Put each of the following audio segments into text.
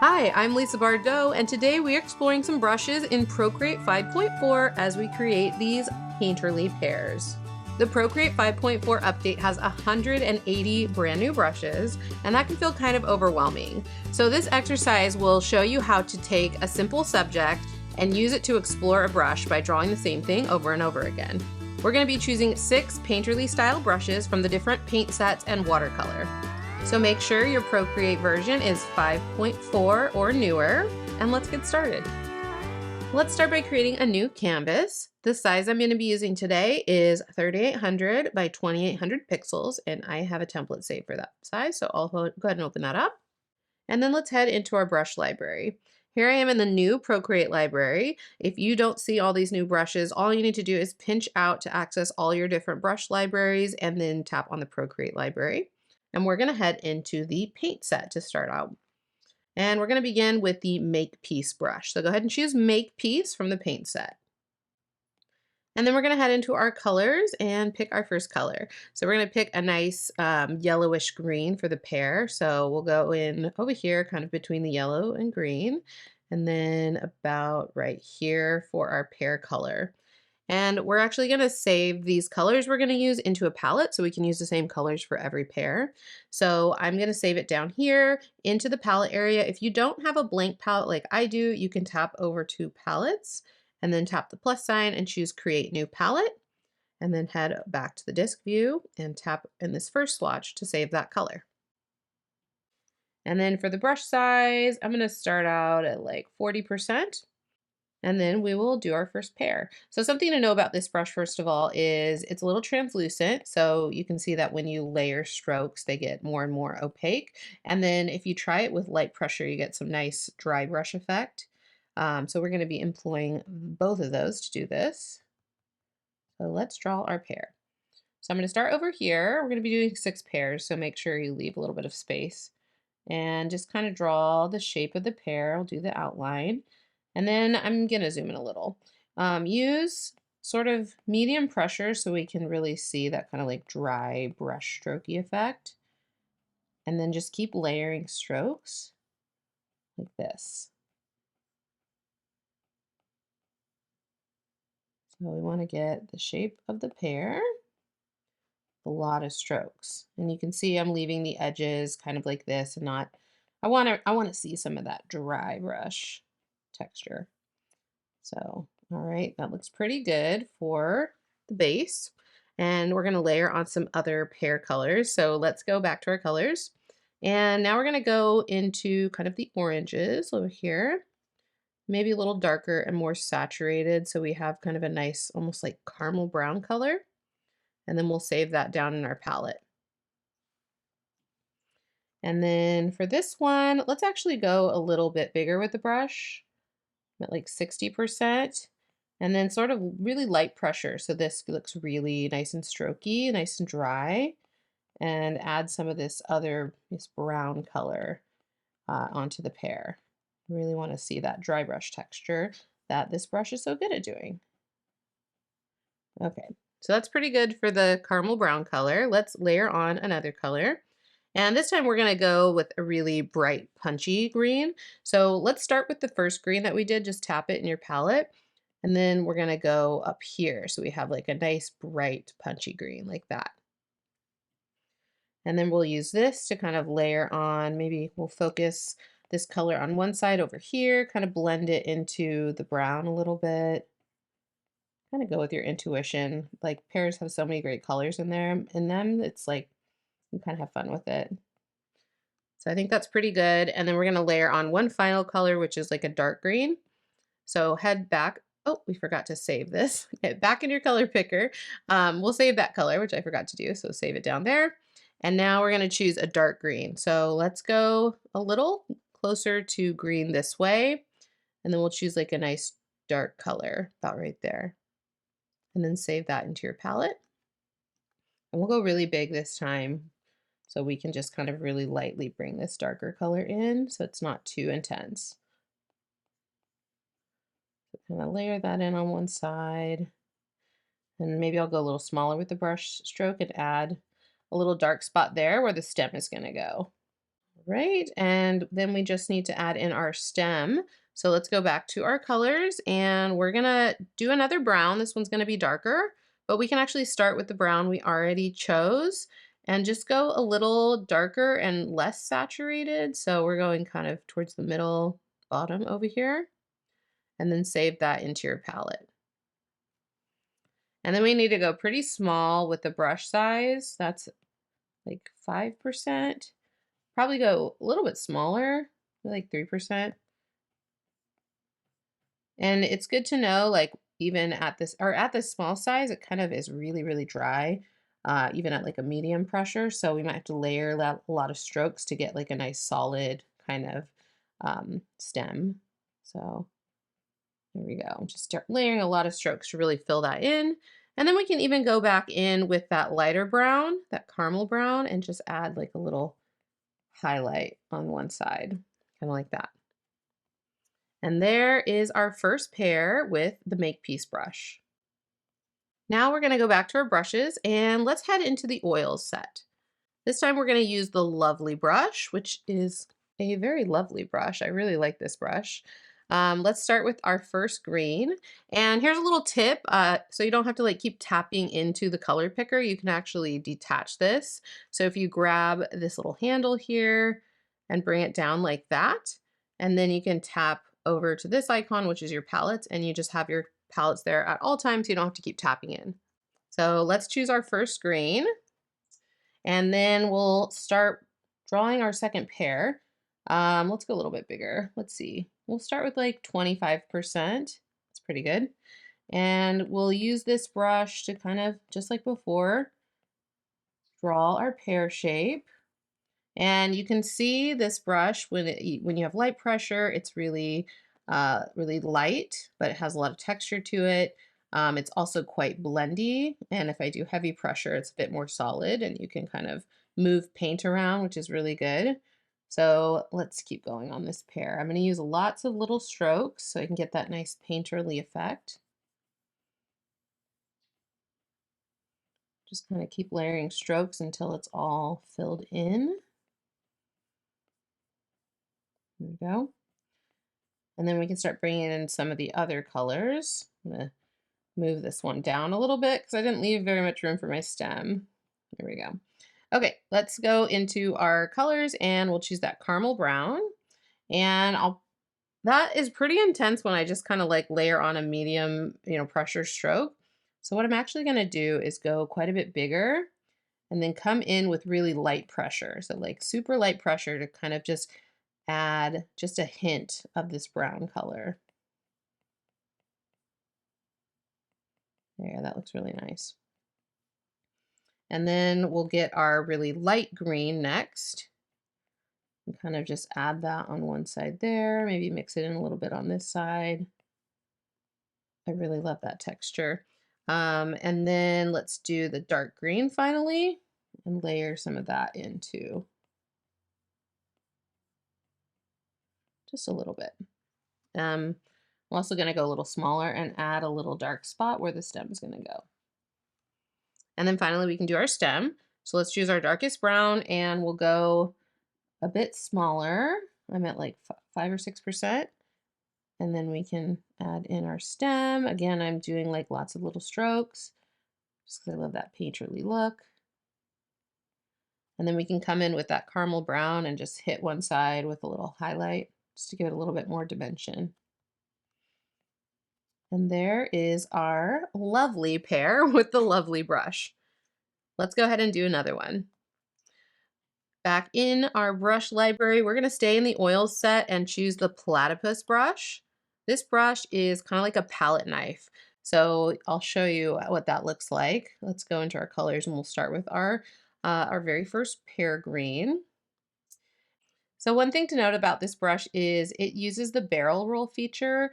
Hi, I'm Lisa Bardot, and today we're exploring some brushes in Procreate 5.4 as we create these painterly pears. The Procreate 5.4 update has 180 brand new brushes, and that can feel kind of overwhelming. So this exercise will show you how to take a simple subject and use it to explore a brush by drawing the same thing over and over again. We're going to be choosing 6 painterly style brushes from the different paint sets and watercolor. So make sure your Procreate version is 5.4 or newer, and let's get started. Let's start by creating a new canvas. The size I'm going to be using today is 3800 by 2800 pixels, and I have a template saved for that size, so I'll go ahead and open that up. And then let's head into our brush library. Here I am in the new Procreate library. If you don't see all these new brushes, all you need to do is pinch out to access all your different brush libraries and then tap on the Procreate library. And we're going to head into the paint set to start out. And we're going to begin with the Make Piece brush. So go ahead and choose Make Piece from the paint set. And then we're going to head into our colors and pick our first color. So we're going to pick a nice yellowish green for the pear. So we'll go in over here, kind of between the yellow and green, and then about right here for our pear color. And we're actually going to save these colors we're going to use into a palette so we can use the same colors for every pear. So I'm going to save it down here into the palette area. If you don't have a blank palette like I do, you can tap over to palettes and then tap the plus sign and choose create new palette, and then head back to the disk view and tap in this first swatch to save that color. And then for the brush size, I'm going to start out at like 40%. And then we will do our first pear. So something to know about this brush, first of all, is it's a little translucent. So you can see that when you layer strokes, they get more and more opaque. And then if you try it with light pressure, you get some nice dry brush effect. So we're going to be employing both of those to do this. So let's draw our pear. So I'm going to start over here. We're going to be doing 6 pears, so make sure you leave a little bit of space. And just kind of draw the shape of the pear. I'll do the outline. And then I'm going to zoom in a little. Use sort of medium pressure so we can really see that kind of like dry brush strokey effect. And then just keep layering strokes like this. So we want to get the shape of the pear, a lot of strokes. And you can see I'm leaving the edges kind of like this and not, I want to see some of that dry brush texture. So, all right, that looks pretty good for the base. And we're going to layer on some other pear colors. So let's go back to our colors. And now we're going to go into kind of the oranges over here, maybe a little darker and more saturated. So we have kind of a nice, almost like caramel brown color. And then we'll save that down in our palette. And then for this one, let's actually go a little bit bigger with the brush, at like 60%. And then sort of really light pressure. So this looks really nice and strokey, nice and dry. And add some of this brown color onto the pear. Really want to see that dry brush texture that this brush is so good at doing. Okay, so that's pretty good for the caramel brown color. Let's layer on another color. And this time we're going to go with a really bright, punchy green. So let's start with the first green that we did. Just tap it in your palette. And then we're going to go up here. So we have like a nice, bright, punchy green like that. And then we'll use this to kind of layer on. Maybe we'll focus this color on one side over here, kind of blend it into the brown a little bit. Kind of go with your intuition. Like pears have so many great colors in them. It's like you kind of have fun with it. So I think that's pretty good. And then we're going to layer on one final color, which is like a dark green. So head back. Oh, we forgot to save this. Okay, back in your color picker. We'll save that color, which I forgot to do. So save it down there. And now we're going to choose a dark green. So let's go a little closer to green this way. And then we'll choose like a nice dark color about right there. And then save that into your palette. And we'll go really big this time. So we can just kind of really lightly bring this darker color in so it's not too intense. So kind of layer that in on one side. And maybe I'll go a little smaller with the brush stroke and add a little dark spot there where the stem is going to go. Right, and then we just need to add in our stem. So let's go back to our colors and we're gonna do another brown. This one's gonna be darker, but we can actually start with the brown we already chose and just go a little darker and less saturated. So we're going kind of towards the middle bottom over here and then save that into your palette. And then we need to go pretty small with the brush size. That's like 5%. Probably go a little bit smaller, like 3%. And it's good to know, like, even at this small size, it kind of is really, really dry, even at like a medium pressure. So we might have to layer a lot of strokes to get like a nice solid kind of stem. So there we go. Just start layering a lot of strokes to really fill that in. And then we can even go back in with that lighter brown, that caramel brown, and just add like a little highlight on one side, kind of like that. And there is our first pair with the Makepeace brush. Now we're going to go back to our brushes and let's head into the oils set. This time we're going to use the Lovely brush, which is a very lovely brush. I really like this brush. Let's start with our first green. And here's a little tip. So you don't have to like keep tapping into the color picker. You can actually detach this. So if you grab this little handle here and bring it down like that, and then you can tap over to this icon, which is your palettes, and you just have your palettes there at all times. So you don't have to keep tapping in. So let's choose our first green. And then we'll start drawing our second pair. Let's go a little bit bigger. Let's see. We'll start with like 25%. That's pretty good. And we'll use this brush to kind of, just like before, draw our pear shape. And you can see this brush when you have light pressure, it's really, really light, but it has a lot of texture to it. It's also quite blendy, and if I do heavy pressure, it's a bit more solid, and you can kind of move paint around, which is really good. So let's keep going on this pair. I'm going to use lots of little strokes so I can get that nice painterly effect. Just kind of keep layering strokes until it's all filled in. There we go. And then we can start bringing in some of the other colors. I'm going to move this one down a little bit because I didn't leave very much room for my stem. There we go. Okay, let's go into our colors and we'll choose that caramel brown. And that is pretty intense when I just kind of like layer on a medium, pressure stroke. So what I'm actually going to do is go quite a bit bigger and then come in with really light pressure. So like super light pressure to kind of just add just a hint of this brown color. There, that looks really nice. And then we'll get our really light green next. And kind of just add that on one side there, maybe mix it in a little bit on this side. I really love that texture. And then let's do the dark green finally and layer some of that into just a little bit. I'm also going to go a little smaller and add a little dark spot where the stem is going to go. And then finally we can do our stem. So let's choose our darkest brown and we'll go a bit smaller. I'm at like 5 or 6%. And then we can add in our stem. Again, I'm doing like lots of little strokes just because I love that painterly look. And then we can come in with that caramel brown and just hit one side with a little highlight just to give it a little bit more dimension. And there is our lovely pair with the lovely brush. Let's go ahead and do another one. Back in our brush library, we're going to stay in the oils set and choose the Platypus brush. This brush is kind of like a palette knife. So I'll show you what that looks like. Let's go into our colors and we'll start with our very first pear green. So one thing to note about this brush is it uses the barrel roll feature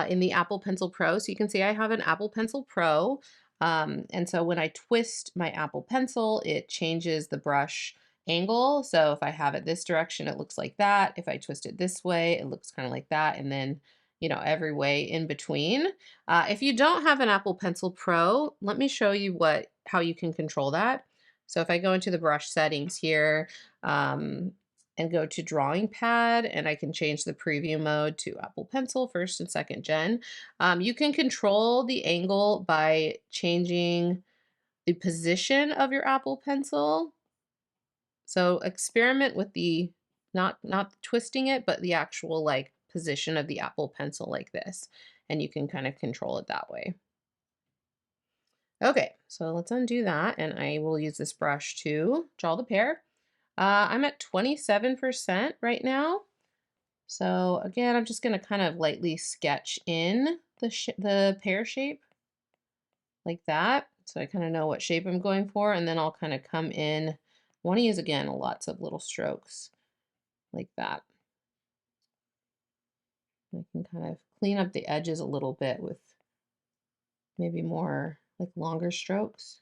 in the Apple Pencil Pro. So you can see I have an Apple Pencil Pro. And so when I twist my Apple Pencil, it changes the brush angle. So if I have it this direction, it looks like that. If I twist it this way, it looks kind of like that. And then, every way in between. If you don't have an Apple Pencil Pro, let me show you how you can control that. So if I go into the brush settings here, and go to drawing pad, and I can change the preview mode to Apple Pencil first and second gen. You can control the angle by changing the position of your Apple Pencil. So experiment with the, not twisting it, but the actual like position of the Apple Pencil like this. And you can kind of control it that way. Okay, so let's undo that, and I will use this brush to draw the pear. I'm at 27% right now. So again, I'm just gonna kind of lightly sketch in the pear shape like that. So I kind of know what shape I'm going for, and then I'll kind of come in. I want to use, again, lots of little strokes like that. I can kind of clean up the edges a little bit with maybe more like longer strokes,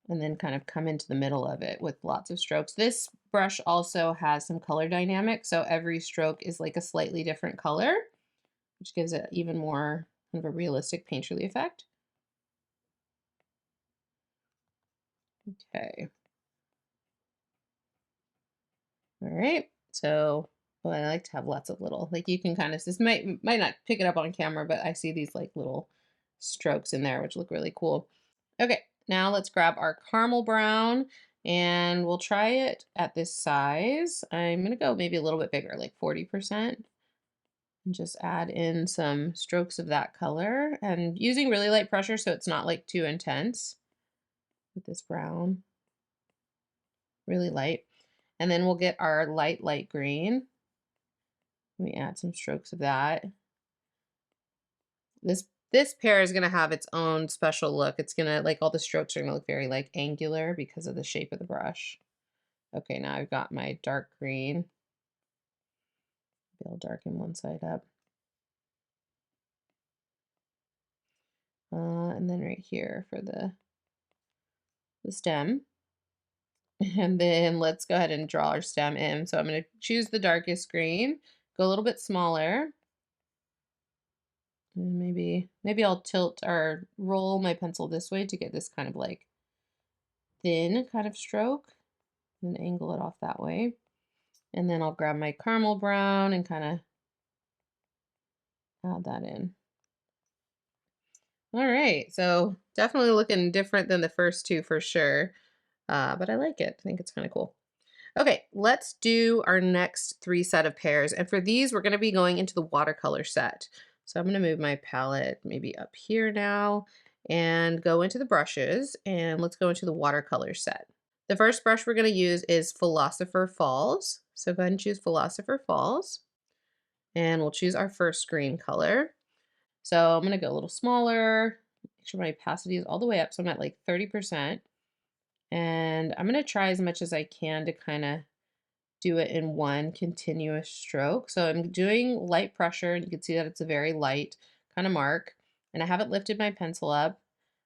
and then kind of come into the middle of it with lots of strokes. This brush also has some color dynamics, so every stroke is like a slightly different color, which gives it even more kind of a realistic painterly effect. Okay. All right. So, well, I like to have lots of little, like you can kind of, this might not pick it up on camera, but I see these like little strokes in there, which look really cool. Okay, now let's grab our caramel brown, and we'll try it at this size. I'm gonna go maybe a little bit bigger, like 40%. And just add in some strokes of that color, and using really light pressure so it's not like too intense with this brown, really light. And then we'll get our light green. Let me add some strokes of that. This pear is gonna have its own special look. It's gonna, like, all the strokes are gonna look very like angular because of the shape of the brush. Okay, now I've got my dark green. Maybe I'll darken one side up. And then right here for the stem. And then let's go ahead and draw our stem in. So I'm going to choose the darkest green, go a little bit smaller. And maybe I'll tilt or roll my pencil this way to get this kind of like thin kind of stroke, and angle it off that way. And then I'll grab my caramel brown and kind of add that in. All right, so definitely looking different than the first two for sure, but I like it. I think it's kind of cool. Okay, let's do our next 3 set of pears. And for these, we're going to be going into the watercolor set. So I'm going to move my palette maybe up here now and go into the brushes, and let's go into the watercolor set. The first brush we're going to use is Philosopher Falls. So go ahead and choose Philosopher Falls, and we'll choose our first green color. So I'm going to go a little smaller, make sure my opacity is all the way up. So I'm at like 30%. And I'm going to try as much as I can to kind of do it in one continuous stroke. So I'm doing light pressure, and you can see that it's a very light kind of mark. And I haven't lifted my pencil up,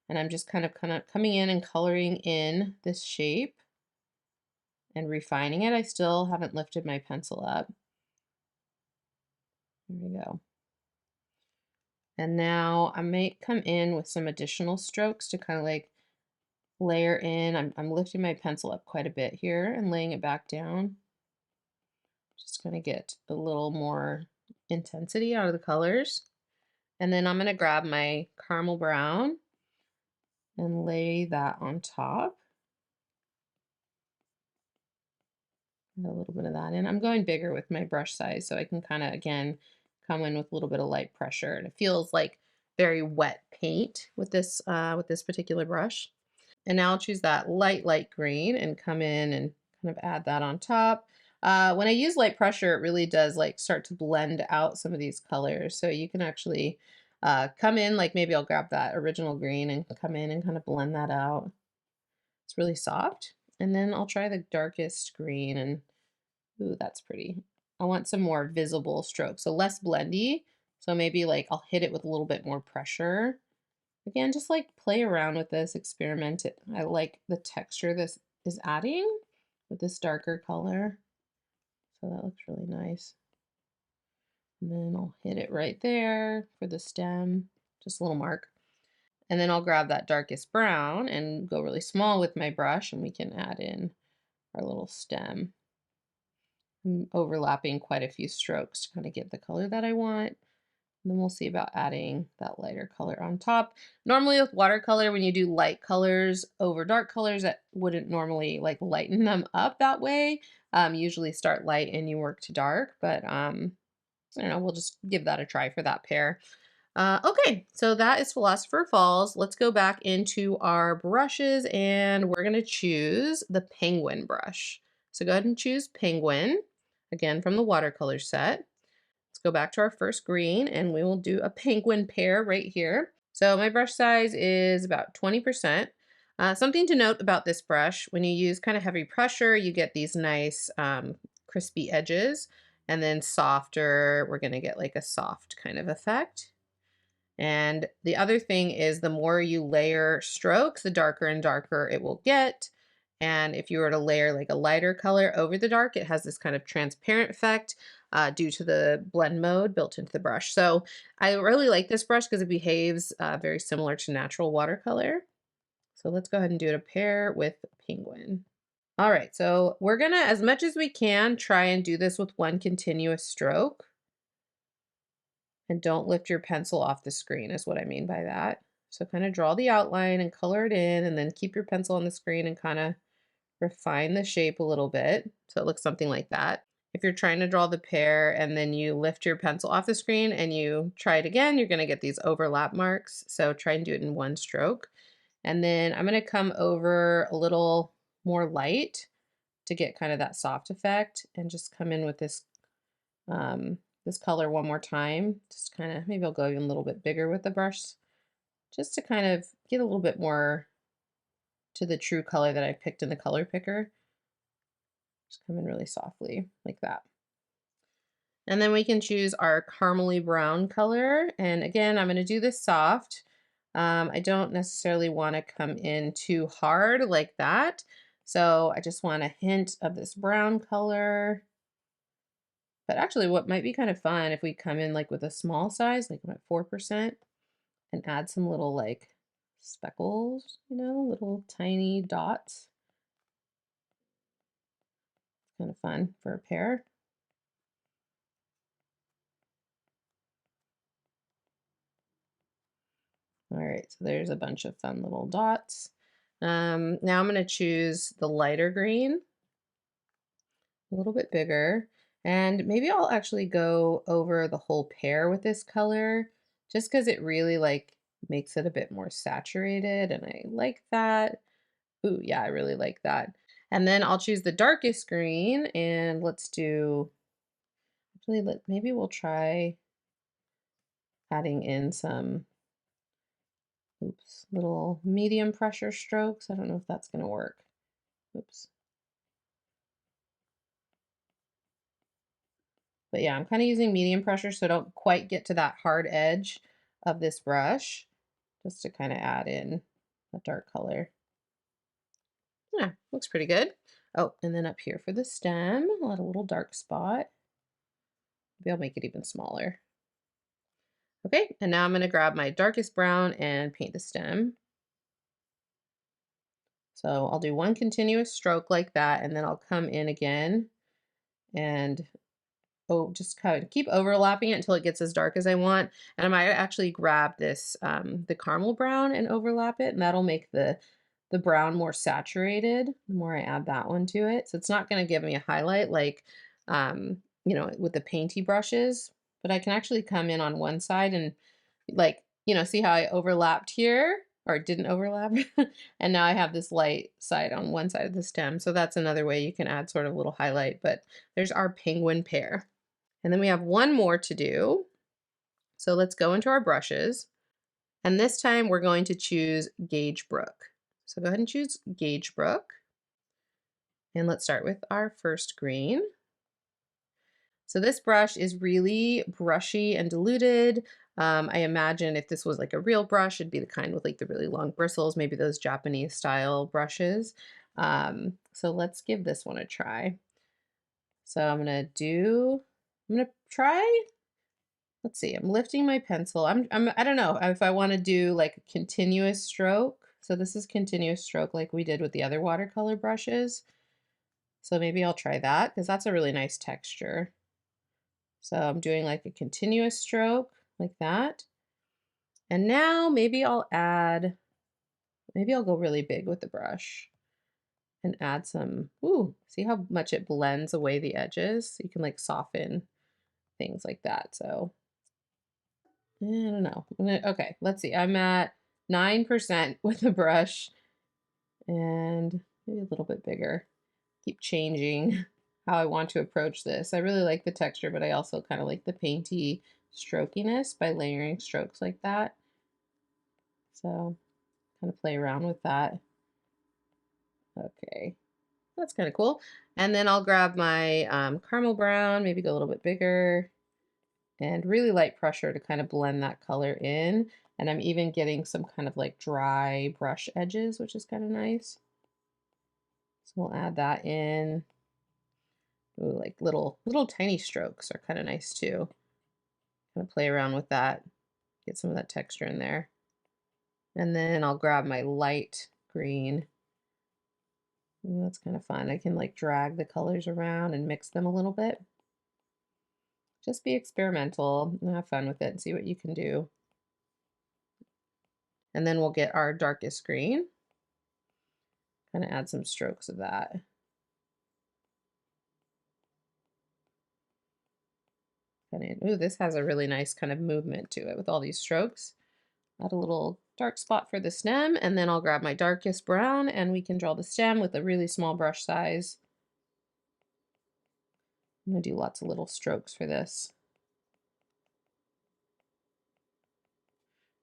and I'm just kind of coming in and coloring in this shape and refining it. I still haven't lifted my pencil up. There we go. And now I may come in with some additional strokes to kind of like layer in. I'm lifting my pencil up quite a bit here and laying it back down. Just going to get a little more intensity out of the colors. And then I'm going to grab my caramel brown and lay that on top. Add a little bit of that in. I'm going bigger with my brush size so I can kind of, again, come in with a little bit of light pressure. And it feels like very wet paint with this particular brush. And now I'll choose that light green and come in and kind of add that on top. When I use light pressure, it really does like start to blend out some of these colors. So you can actually come in, like maybe I'll grab that original green and come in and kind of blend that out. It's really soft. And then I'll try the darkest green, and ooh, that's pretty. I want some more visible strokes, so less blendy. So maybe like I'll hit it with a little bit more pressure. Again, just like play around with this, experiment it. I like the texture this is adding with this darker color. So that looks really nice. And then I'll hit it right there for the stem, just a little mark. And then I'll grab that darkest brown and go really small with my brush, and we can add in our little stem. I'm overlapping quite a few strokes to kind of get the color that I want. And then we'll see about adding that lighter color on top. Normally with watercolor, when you do light colors over dark colors, that wouldn't normally like lighten them up that way. Usually start light and you work to dark, but I don't know, we'll just give that a try for that pair. Okay, so that is Philosopher Falls. Let's go back into our brushes and we're gonna choose the Penguin brush. So go ahead and choose Penguin, again from the watercolor set. Let's go back to our first green and we will do a penguin pear right here. So my brush size is about 20%. Something to note about this brush, when you use kind of heavy pressure, you get these nice crispy edges, and then softer, we're gonna get like a soft kind of effect. And the other thing is the more you layer strokes, the darker and darker it will get. And if you were to layer like a lighter color over the dark, it has this kind of transparent effect due to the blend mode built into the brush. So I really like this brush because it behaves very similar to natural watercolor. So let's go ahead and do a pair with Penguin. All right, so we're gonna, as much as we can, try and do this with one continuous stroke. And don't lift your pencil off the screen is what I mean by that. So kind of draw the outline and color it in, and then keep your pencil on the screen and kind of refine the shape a little bit. So it looks something like that. If you're trying to draw the pear and then you lift your pencil off the screen and you try it again, you're gonna get these overlap marks. So try and do it in one stroke. And then I'm gonna come over a little more light to get kind of that soft effect and just come in with this color one more time. Just kind of, maybe I'll go even a little bit bigger with the brush just to kind of get a little bit more to the true color that I picked in the color picker. Just come in really softly like that. And then we can choose our caramely brown color. And again, I'm going to do this soft. I don't necessarily want to come in too hard like that. So I just want a hint of this brown color. But actually what might be kind of fun if we come in like with a small size, like I'm at 4%, and add some little like speckles, you know, little tiny dots. Kind of fun for a pear. All right, so there's a bunch of fun little dots. Now I'm going to choose the lighter green, a little bit bigger, and maybe I'll actually go over the whole pear with this color just because it really like makes it a bit more saturated, and I like that. Ooh, yeah, I really like that. And then I'll choose the darkest green, and let's do, actually, maybe we'll try adding in some, oops, little medium pressure strokes. I don't know if that's gonna work. Oops. But yeah, I'm kind of using medium pressure so I don't quite get to that hard edge of this brush, just to kind of add in a dark color. Yeah, looks pretty good. Oh, and then up here for the stem, I'll add a little dark spot. Maybe I'll make it even smaller. Okay, and now I'm going to grab my darkest brown and paint the stem. So I'll do one continuous stroke like that, and then I'll come in again and just kind of keep overlapping it until it gets as dark as I want. And I might actually grab this, the caramel brown, and overlap it, and that'll make the brown more saturated the more I add that one to it. So it's not going to give me a highlight like, you know, with the painty brushes, but I can actually come in on one side and like, you know, see how I overlapped here or didn't overlap. And now I have this light side on one side of the stem. So that's another way you can add sort of a little highlight, but there's our penguin pear. And then we have one more to do. So let's go into our brushes. And this time we're going to choose Gagebrook. So go ahead and choose Gagebrook. And let's start with our first green. So this brush is really brushy and diluted. I imagine if this was like a real brush, it'd be the kind with like the really long bristles, maybe those Japanese style brushes. So let's give this one a try. So I'm gonna try, let's see, I'm lifting my pencil. I don't know if I want to do like a continuous stroke. So this is continuous stroke like we did with the other watercolor brushes. So maybe I'll try that because that's a really nice texture. So I'm doing like a continuous stroke like that. And now maybe I'll go really big with the brush and add some, ooh, see how much it blends away the edges? You can like soften things like that. So I don't know. Okay, let's see. I'm at 9% with the brush and maybe a little bit bigger. Keep changing how I want to approach this. I really like the texture, but I also kind of like the painty strokiness by layering strokes like that. So kind of play around with that. Okay, that's kind of cool. And then I'll grab my caramel brown, maybe go a little bit bigger, and really light pressure to kind of blend that color in. And I'm even getting some kind of like dry brush edges, which is kind of nice. So we'll add that in. Ooh, like little tiny strokes are kind of nice too. Kind of play around with that, get some of that texture in there. And then I'll grab my light green. Ooh, that's kind of fun. I can like drag the colors around and mix them a little bit. Just be experimental and have fun with it and see what you can do. And then we'll get our darkest green. Kind of add some strokes of that. Ooh, this has a really nice kind of movement to it with all these strokes. Add a little dark spot for the stem, and then I'll grab my darkest brown and we can draw the stem with a really small brush size. I'm gonna do lots of little strokes for this.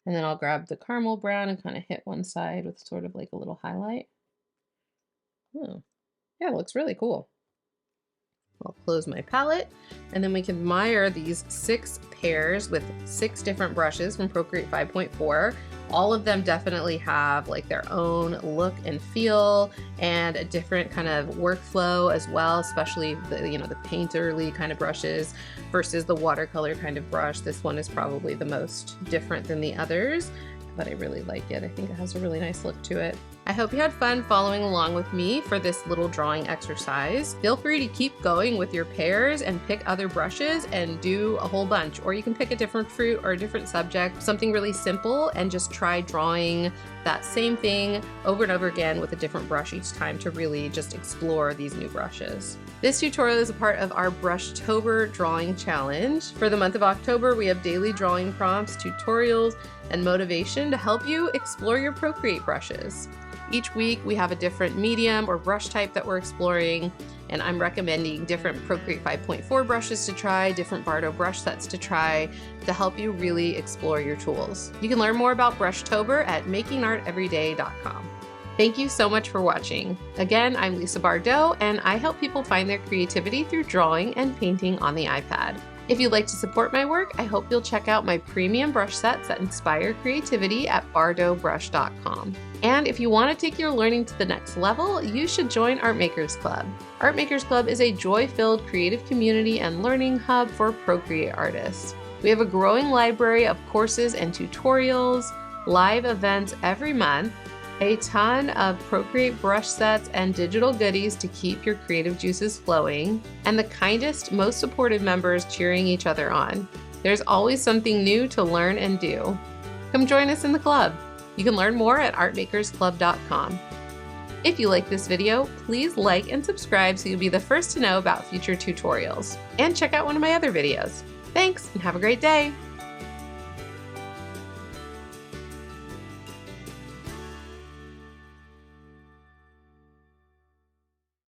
And then I'll grab the caramel brown and kind of hit one side with sort of like a little highlight. Oh, yeah, it looks really cool. I'll close my palette, and then we can admire these 6 pairs with 6 different brushes from Procreate 5.4. All of them definitely have like their own look and feel and a different kind of workflow as well, especially the, you know, the painterly kind of brushes versus the watercolor kind of brush. This one is probably the most different than the others, but I really like it. I think it has a really nice look to it. I hope you had fun following along with me for this little drawing exercise. Feel free to keep going with your pairs and pick other brushes and do a whole bunch, or you can pick a different fruit or a different subject, something really simple, and just try drawing that same thing over and over again with a different brush each time to really just explore these new brushes. This tutorial is a part of our Brushtober drawing challenge. For the month of October, we have daily drawing prompts, tutorials, and motivation to help you explore your Procreate brushes. Each week we have a different medium or brush type that we're exploring, and I'm recommending different Procreate 5.4 brushes to try, different Bardo brush sets to try, to help you really explore your tools. You can learn more about Brushtober at makingarteveryday.com. Thank you so much for watching. Again, I'm Lisa Bardot, and I help people find their creativity through drawing and painting on the iPad. If you'd like to support my work, I hope you'll check out my premium brush sets that inspire creativity at bardobrush.com. And if you want to take your learning to the next level, you should join Art Makers Club. Art Makers Club is a joy-filled creative community and learning hub for Procreate artists. We have a growing library of courses and tutorials, live events every month, a ton of Procreate brush sets and digital goodies to keep your creative juices flowing, and the kindest, most supportive members cheering each other on. There's always something new to learn and do. Come join us in the club. You can learn more at artmakersclub.com. If you like this video, please like and subscribe so you'll be the first to know about future tutorials. And check out one of my other videos. Thanks, and have a great day!